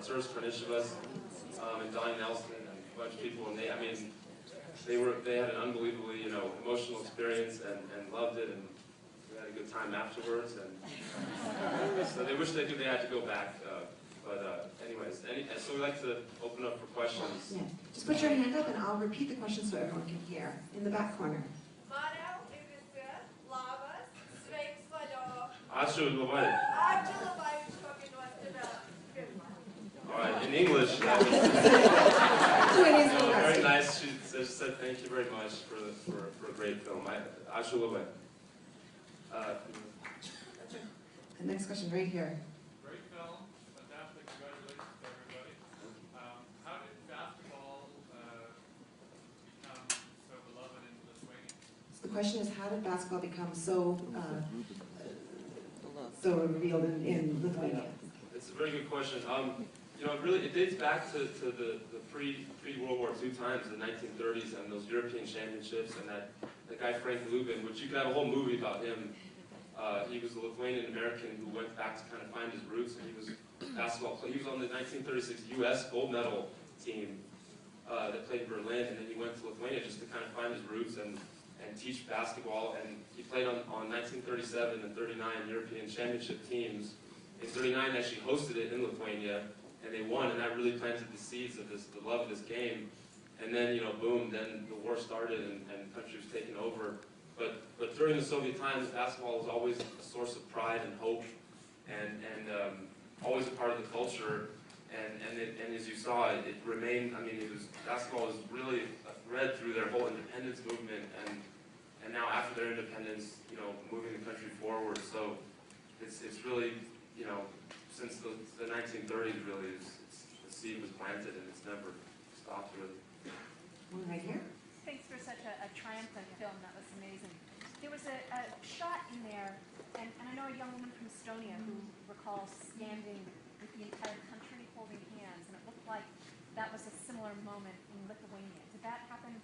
Arturas Karnišovas, and Donnie Nelson, and a bunch of people, and they had an unbelievably, emotional experience and loved it, and we had a good time afterwards, and so they wish they knew they had to go back. Anyways, so we'd like to open up for questions. Yeah. Just put your hand up and I'll repeat the question so everyone can hear. In the back corner. All right, in English. Very nice. She said thank you very much for a great film. The next question right here. Great film, fantastic. Congratulations to everybody. How did basketball become so beloved in Lithuania? So the question is, how did basketball become so revealed in Lithuania? It's a very good question. It dates back to the pre-World War II times, the 1930s, and those European championships, and the guy Frank Lubin, which you could have a whole movie about him. He was a Lithuanian American who went back to kind of find his roots, and he was basketball player. He was on the 1936 U.S. gold medal team that played in Berlin, and then he went to Lithuania just to kind of find his roots and teach basketball. And he played on 1937 and 39 European championship teams. In 39, actually hosted it in Lithuania, and they won, and that really planted the seeds of the love of this game. And then, boom, then the war started, and the country was taken over. But during the Soviet times, basketball was always a source of pride and hope, and always a part of the culture. And as you saw, it remained. Basketball was really a thread through their whole independence movement, and now after their independence, moving the country forward. So it's really, since the 1930s, really, the seed was planted, and it's never stopped really. One right here. Thanks for such a triumphant film. That was amazing. There was a shot in there, and I know a young woman from Estonia who recalls standing with the entire country holding hands, and it looked like that was a similar moment in Lithuania. Did that happen?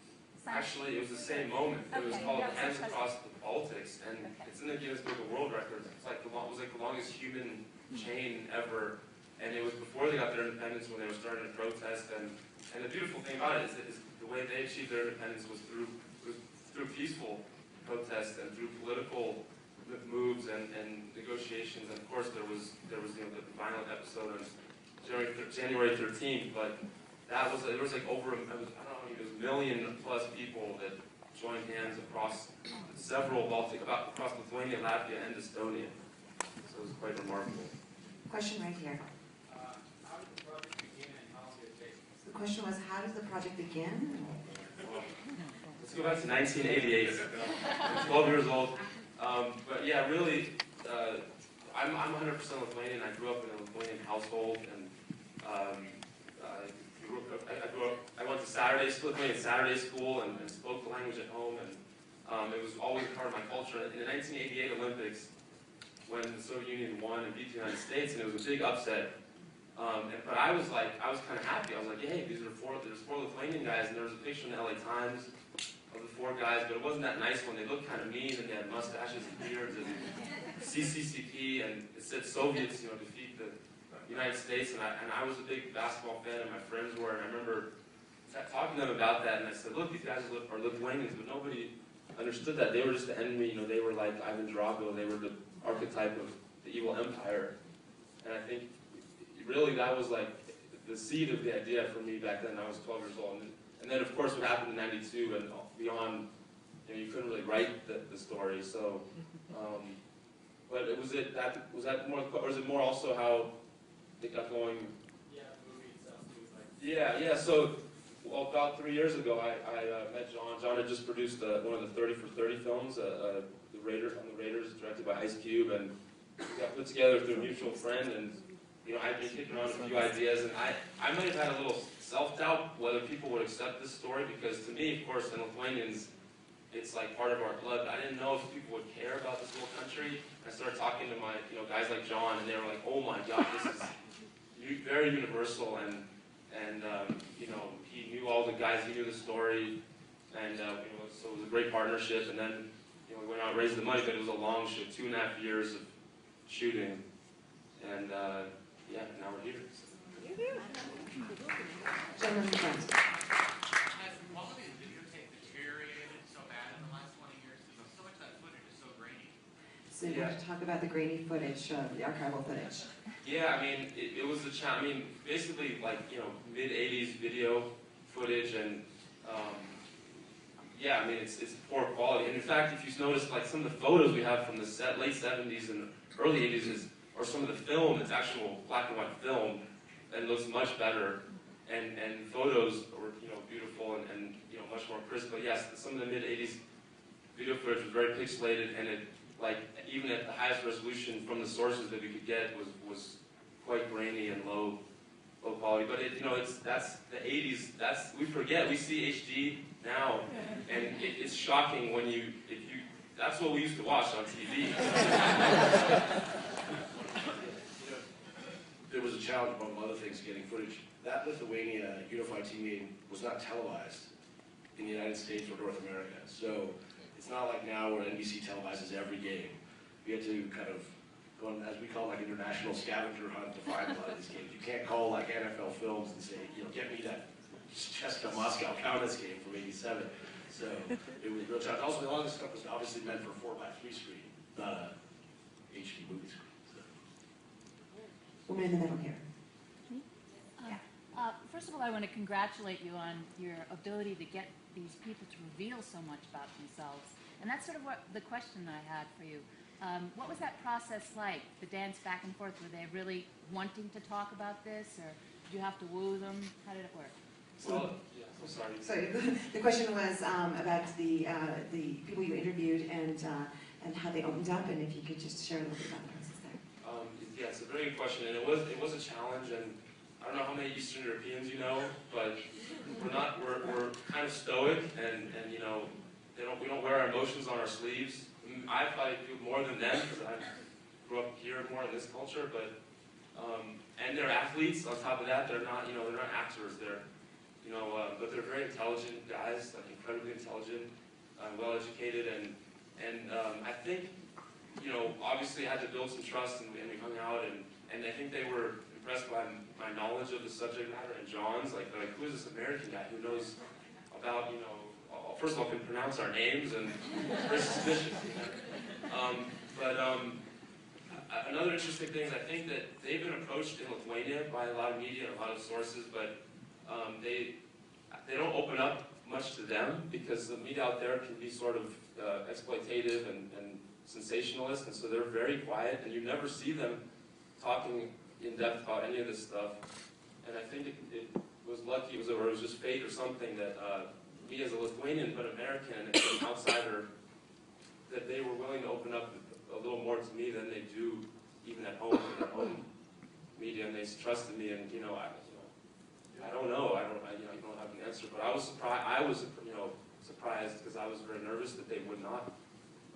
Actually, it was the same moment. It was called Hands Across the Baltics, and it's in the Guinness Book of World Records. It was like the longest human chain ever, and it was before they got their independence when they were starting to protest. And the beautiful thing about it is the way they achieved their independence was through peaceful protest and through political moves and negotiations. And of course, there was the violent episode on January 13th, but there was like over it was 1 million plus people that joined hands across several across Lithuania, Latvia, and Estonia. So it was quite remarkable. Question right here. How did the project begin and how long did it take? The question was, how did the project begin? Let's go back to 1988. I'm 12 years old. But yeah, really, I'm 100% Lithuanian. I grew up in a Lithuanian household, and I went to Lithuanian Saturday school and spoke the language at home, and it was always a part of my culture. In the 1988 Olympics, when the Soviet Union won and beat the United States, and it was a big upset. But I was kind of happy. I was like, hey, there's four Lithuanian guys, and there was a picture in the LA Times of the 4 guys, but it wasn't that nice one. They looked kind of mean, and they had mustaches and beards, and CCCP, and it said Soviets, defeat the United States, and I was a big basketball fan, and my friends were, and I remember talking to them about that, and I said, look, these guys are Lithuanians, but nobody understood that. They were just the enemy, they were like Ivan Drago, they were the archetype of the evil empire, and I think really that was like the seed of the idea for me back then. I was 12 years old, and then of course what happened in '92 and beyond, you couldn't really write the story. So, but was that more, or is it more also how it got going? Yeah, the movie itself too. Yeah. So, about 3 years ago, I met John. John had just produced one of the 30 for 30 films, the Raiders, directed by Ice Cube, and we got put together through a mutual friend, and I'd been kicking around a few ideas, and I might have had a little self-doubt whether people would accept this story, because to me, of course, in Lithuanians, it's like part of our blood. I didn't know if people would care about this little country. I started talking to my, guys like John, and they were like, "Oh my God, this is very universal." And he knew all the guys, he knew the story, and so it was a great partnership. And then we went out and raised the money, but it was a long shoot, 2.5 years of shooting, and yeah, now we're here. Gentleman in front. Has the quality of the videotape deteriorated so bad in the last 20 years? Because so much of that footage is so grainy. So you have to talk about the grainy footage, the archival footage. Yeah, I mean, it was a challenge. I mean, basically, like, you know, mid-'80s video footage, and yeah, I mean, it's poor quality. And in fact, if you notice, like, some of the photos we have from the late 70s and early 80s or some of the film, it's actual black and white film, and looks much better. And photos were, you know, beautiful and you know, much more crisp. But yes, some of the mid-'80s video footage was very pixelated, and it, like, even at the highest resolution from the sources that we could get was quite grainy and low quality. But it, you know, that's the 80s. We forget. We see HD now, and it's shocking when that's what we used to watch on TV. There was a challenge, among other things, getting footage. That Lithuania Unified Team meeting was not televised in the United States or North America. So it's not like now where NBC televises every game. We had to kind of go on, as we call, like, international scavenger hunt to find a lot of these games. You can't call, like, NFL Films and say, you know, get me that CSKA Moscow Kaunas game from '87. So it was a real challenge. Also, a lot of this stuff was obviously meant for 4:3 screen, not a HD movie screen. So. Woman in the middle here. First of all, I want to congratulate you on your ability to get these people to reveal so much about themselves. And that's sort of what the question I had for you. What was that process like, the dance back and forth? Were they really wanting to talk about this, or did you have to woo them? How did it work? Well, yeah, I'm sorry. So the question was about the people you interviewed and how they opened up, and if you could just share a little bit about the process there. Yeah, it's a very good question, and it was a challenge. And I don't know how many Eastern Europeans you know, but we're kind of stoic, and you know, we don't wear our emotions on our sleeves. I probably do more than them because I grew up here more in this culture, but and they're athletes. On top of that, they're not actors. They're but they're very intelligent guys, like incredibly intelligent, well educated, and I think, you know, obviously I had to build some trust, and we hung out, and I think they were impressed by my knowledge of the subject matter, and John's, like who is this American guy who knows about, you know, first of all, can pronounce our names, and very suspicious, you know? Another interesting thing is I think that they've been approached in Lithuania by a lot of media and a lot of sources, but they don't open up much to them because the media out there can be sort of exploitative and sensationalist, and so they're very quiet, and you never see them talking in depth about any of this stuff. And I think it was lucky, or it was just fate or something that me as a Lithuanian but American and an outsider, that they were willing to open up a little more to me than they do even at home in their own media, and they trusted me. And you know, I don't know. I don't have an answer, but I was surprised. I was surprised because I was very nervous that they would not.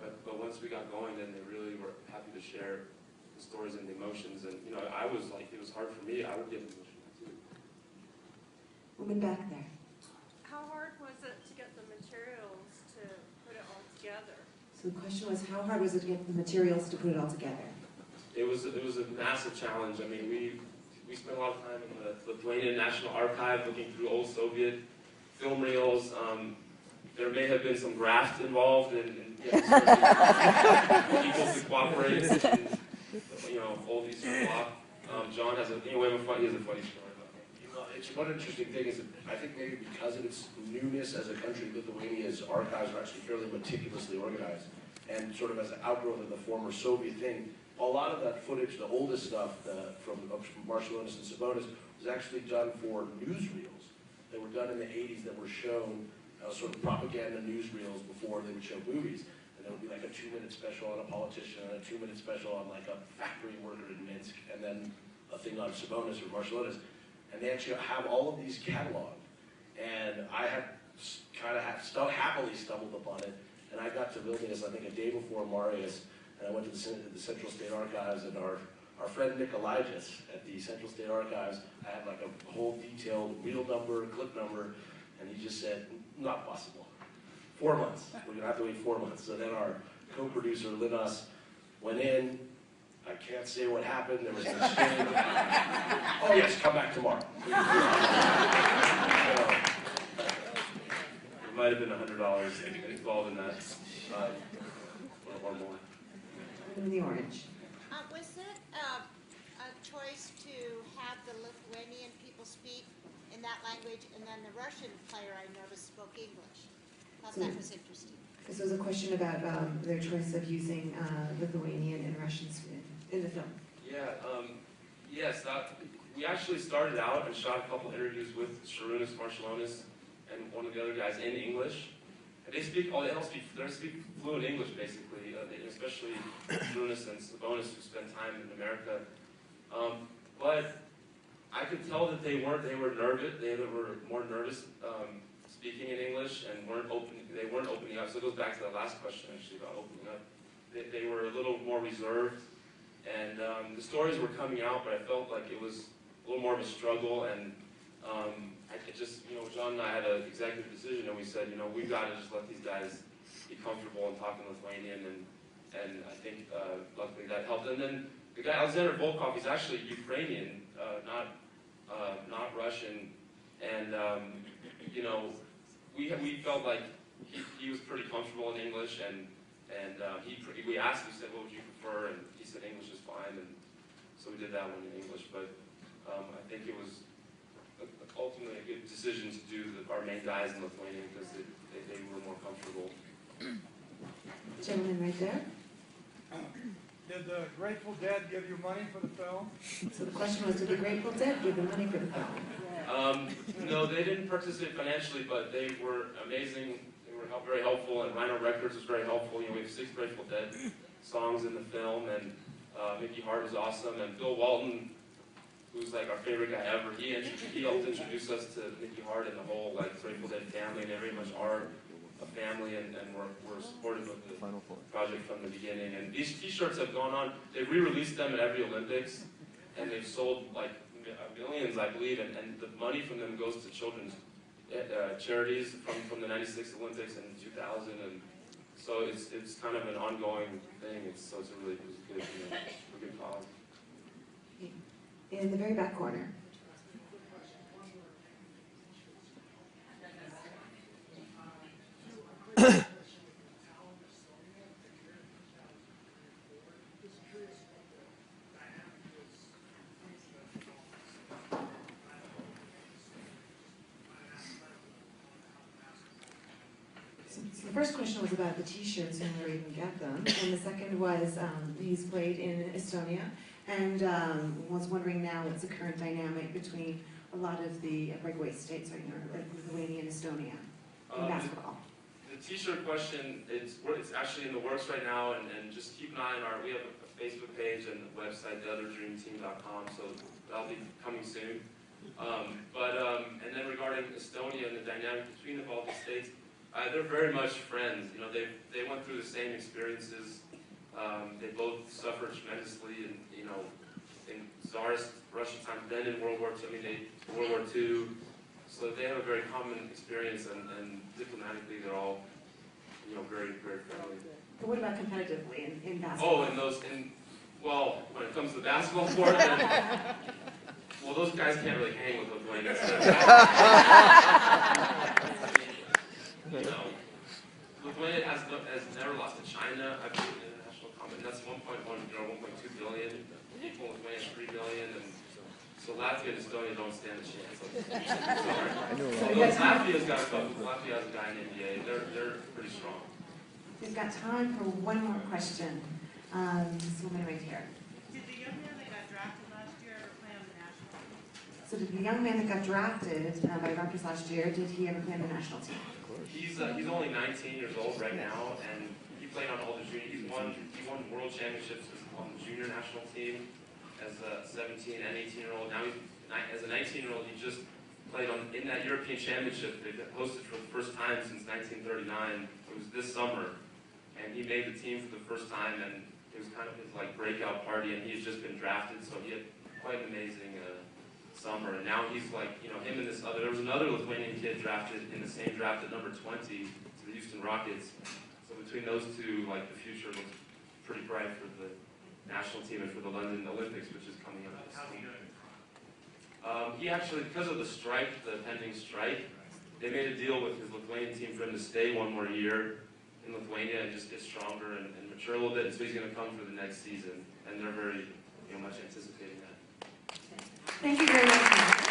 But once we got going, then they really were happy to share the stories and the emotions. And you know, I was like, it was hard for me. I would get emotional too. Woman back there. How hard was it to get the materials to put it all together? So the question was, how hard was it to get the materials to put it all together? It was a massive challenge. I mean, we spent a lot of time in the Lithuanian National Archive looking through old Soviet film reels. There may have been some graft involved in getting people to cooperate. And, you know, hold these people off. John has a funny story about that. You know, it's one interesting thing is that I think maybe because of its newness as a country, Lithuania's archives are actually fairly meticulously organized, and sort of as an outgrowth of the former Soviet thing. A lot of that footage, the oldest stuff from Marcellonis and Sabonis, was actually done for newsreels. They were done in the 80s that were shown sort of propaganda newsreels before they would show movies. And there would be like a 2-minute special on a politician and a 2-minute special on like a factory worker in Minsk, and then a thing on Sabonis or Marcellonis. And they actually have all of these cataloged. And I had kind of happily stumbled upon it. And I got to Vilnius, I think, a day before Marius. And I went to the Central State Archives, and our friend Nikolaidis at the Central State Archives, I had like a whole detailed reel number, clip number, and he just said, not possible. 4 months. We're going to have to wait 4 months. So then our co-producer, Linas, went in, I can't say what happened. There was an exchange. Oh yes, come back tomorrow. It might have been $100 involved in that, or more. In the orange. Was it a choice to have the Lithuanian people speak in that language, and then the Russian player I noticed spoke English? Thought that was interesting. This was a question about their choice of using Lithuanian and Russian in the film. Yeah, yes, we actually started out and shot a couple interviews with Sharunas Marshallonis and one of the other guys in English. And they speak fluent English, basically, especially Sharunas and Sabonis, who spent time in America. But I could tell that they were nervous. They were more nervous speaking in English and they weren't opening up. So it goes back to that last question, actually, about opening up. They were a little more reserved. And the stories were coming out, but I felt like it was a little more of a struggle. And John and I had an executive decision, and we said, we've got to just let these guys be comfortable and talk in Lithuanian. And I think, luckily, that helped. And then the guy, Alexander Volkov, he's actually Ukrainian, not Russian. And, we felt like he was pretty comfortable in English. And we asked him, we said, what would you prefer? And he said English is fine, and so we did that one in English. But I think it was ultimately a good decision to do our main guys in Lithuanian because they were more comfortable. Gentleman right there. Did the Grateful Dead give you money for the film? So the question was, did the Grateful Dead give them money for the film? No, they didn't participate financially, but they were amazing. They were very helpful, and Rhino Records was very helpful. We have 6 Grateful Dead songs in the film, and Mickey Hart was awesome, and Bill Walton, who's like our favorite guy ever. He helped introduce us to Mickey Hart and the whole Grateful Dead family, and they very much are a family, and we're supportive of the project from the beginning. And these T-shirts have gone on. They've re-released them at every Olympics, and they've sold millions, I believe, and the money from them goes to children's charities from the '96 Olympics and 2000, and so it's kind of an ongoing thing. It's a really good, a good cause. In the very back corner. So the first question was about the T-shirts and where you can get them, and the second was he's played in Estonia, and was wondering now what's the current dynamic between a lot of the breakaway states right now, like Lithuania and Estonia, in basketball. The T-shirt question, it's actually in the works right now, and just keep an eye on we have a Facebook page and a website, theotherdreamteam.com, so that'll be coming soon. And then regarding Estonia and the dynamic between the Baltic states, they're very much friends. They went through the same experiences. They both suffered tremendously in Tsarist Russian times, then in World War II. World War II. So they have a very common experience, and diplomatically, they're all, very, very friendly. But what about competitively in basketball? Well, when it comes to the basketball court, well, those guys can't really hang with Lithuanians. Lithuania has never lost to China, I believe, in international competition. That's 1.2 billion. Equal Lithuania 3 billion, and so Latvia and Estonia don't stand a chance. Sorry. Latvia's got a couple. Latvia has a guy in the NBA. They're pretty strong. We've got time for one more question. This woman right here. Did the young man that got drafted last year ever play on the national team? So did the young man that got drafted by Rutgers last year, did he ever play on the national team? He's only 19 years old right now, and he played on all the junior. He won world championships on the junior national team as a 17 and 18-year-old. Now as a 19-year-old, he just played in that European championship they hosted for the first time since 1939. It was this summer, and he made the team for the first time, and it was kind of his breakout party, and he's just been drafted, so he had quite an amazing summer. And now he's him and there was another Lithuanian kid drafted in the same draft at number 20 to the Houston Rockets. So between those two, the future looks pretty bright for the national team and for the London Olympics, which is coming up. How's he doing? He actually, because of the strike, the pending strike, they made a deal with his Lithuanian team for him to stay one more year in Lithuania and just get stronger and mature a little bit. And so he's going to come for the next season, and they're very, much anticipating that. Thank you very much.